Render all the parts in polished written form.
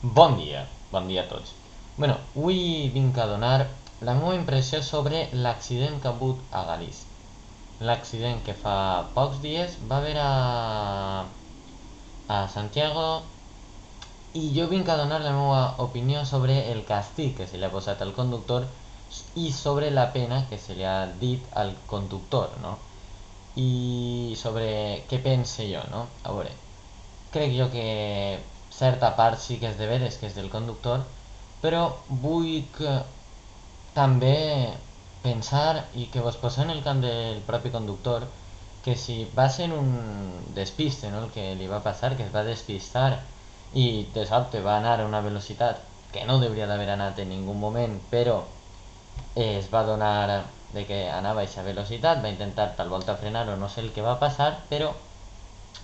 Bon dia a tots. Avui vinc a donar la meva impressió sobre l'accident que ha hagut a Galís. L'accident que fa pocs dies va haver a Santiago i jo vinc a donar la meva opinió sobre el càstig que se li ha posat al conductor i sobre la pena que se li ha dit al conductor, no? I sobre què pense jo, no? A veure, crec jo que certa part sí que és de veres que és del conductor, però vull que també pensar i que vos poseu en el camp del propi conductor, que si va ser un despiste, no? El que li va passar, que es va despistar i de sobte va anar a una velocitat que no hauria d'haver anat en ningú moment, però es va donar de que anava a aquesta velocitat, va intentar tal volta frenar o no sé el que va passar, però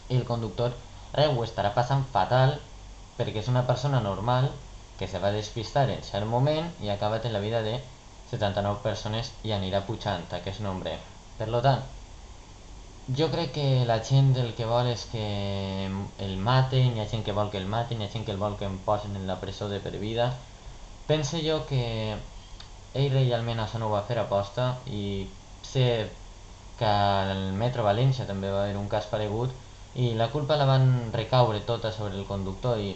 el conductor ho estarà passant fatal perquè és una persona normal que se va despistar en cert moment i ha acabat en la vida de 79 persones i anirà pujant aquest nombre. Per tant, jo crec que la gent el que vol és que el maten, hi ha gent que vol que el maten, hi ha gent que el vol que em posen en la presó de per vida. Pense jo que ell realment això no ho va fer aposta i sé que al Metro València també va haver un cas paregut i la culpa la van recaure tota sobre el conductor i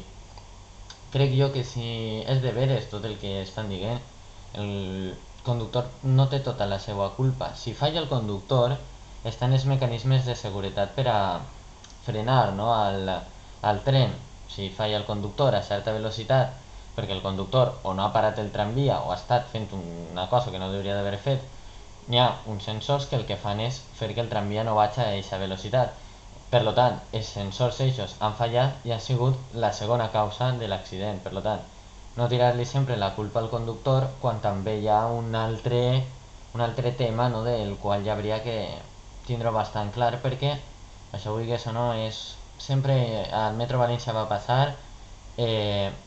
crec jo que si és de veres tot el que estan dient, el conductor no té tota la seva culpa. Si falla el conductor, estan els mecanismes de seguretat per a frenar, no? al tren. Si falla el conductor a certa velocitat perquè el conductor o no ha parat el tramvia o ha estat fent una cosa que no hauria d'haver fet, hi ha uns sensors que el que fan és fer que el tramvia no vagi a aquesta velocitat. Per tant, els sensors eixos han fallat i ha sigut la segona causa de l'accident. Per tant, no tirar-li sempre la culpa al conductor quan també hi ha un altre tema, no, del qual ja hauria que tindre bastant clar perquè això vulguis o no és sempre al Metro València va passar,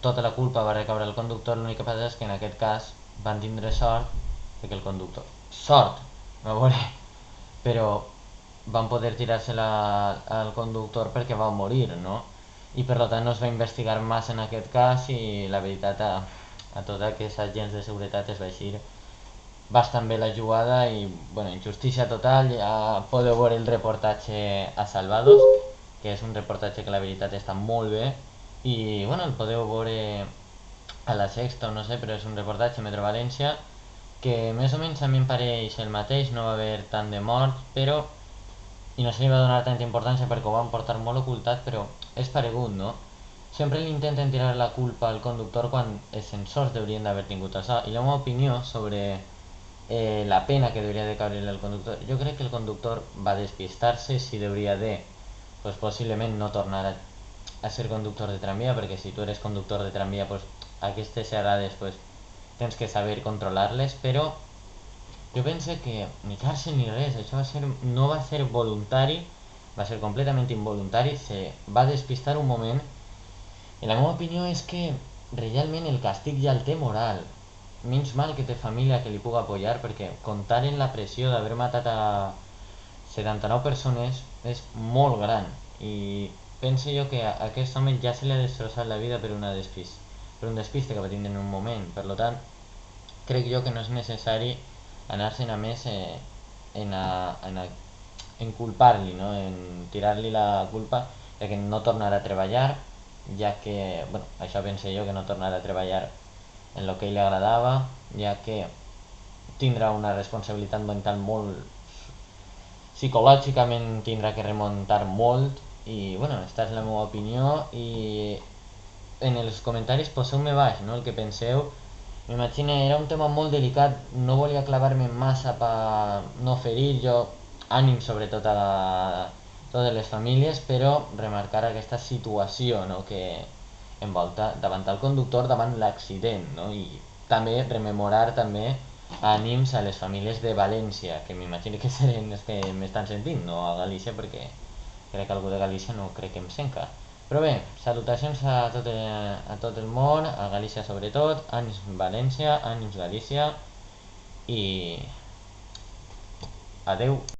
tota la culpa va recaure al conductor. L'únic que passa és que en aquest cas van tindre sort de que el conductor a veure, però van poder tirar-se-la al conductor perquè va morir, no? I per tant no es va investigar massa en aquest cas i la veritat a tots aquests agents de seguretat es va eixir bastant bé la jugada i, injustícia total. Ja podeu veure el reportatge a Salvados, que és un reportatge que la veritat està molt bé i, el podeu veure a la Sexta o no sé, però és un reportatge Metro València que més o menys a mi em pareix el mateix, no va haver tant de morts, però i no se li va donar tanta importància perquè ho van portar molt ocultat, però és paregut, no? Sempre li intenten tirar la culpa al conductor quan els sensors haurien d'haver tingut això. I la meva opinió sobre la pena que hauria de caure al conductor, jo crec que el conductor va despistar-se, si hauria de, pues, possiblement no tornar a ser conductor de tramvia, perquè si tu eres conductor de tramvia, pues, aquestes errades pues, tens que saber controlar-les, però jo penso que ni càrcel ni res, això no va ser voluntari, va ser completament involuntari, se va despistar un moment i la meva opinió és que realment el càstig ja el té moral. Menys mal que té família que li pugui apoyar perquè comptar en la pressió d'haver matat a 79 persones és molt gran i penso jo que a aquest home ja se li ha destrossat la vida per un despiste que va tindre en un moment. Per tant, crec jo que no és necessari anar-se'n a més en culpar-li, no? En tirar-li la culpa de que no tornarà a treballar, ja que, això pense jo, que no tornarà a treballar en el que ell li agradava, ja que tindrà una responsabilitat mental molt psicològicament, tindrà que remuntar molt i, esta és la meva opinió i en els comentaris poseu-me baix, no?, el que penseu. M'imagino, era un tema molt delicat, no volia clavar-me massa per no ferir. Jo ànim sobretot a totes les famílies, però remarcar aquesta situació, no?, que envolta davant el conductor, davant l'accident, no? I també rememorar també ànims a les famílies de València, que m'imagino que seran els que m'estan sentint, no a Galícia, perquè crec que algú de Galícia no crec que em senta. Però bé, salutacions a tot el món, a Galícia sobretot, ànims València, ànims Galícia i adeu.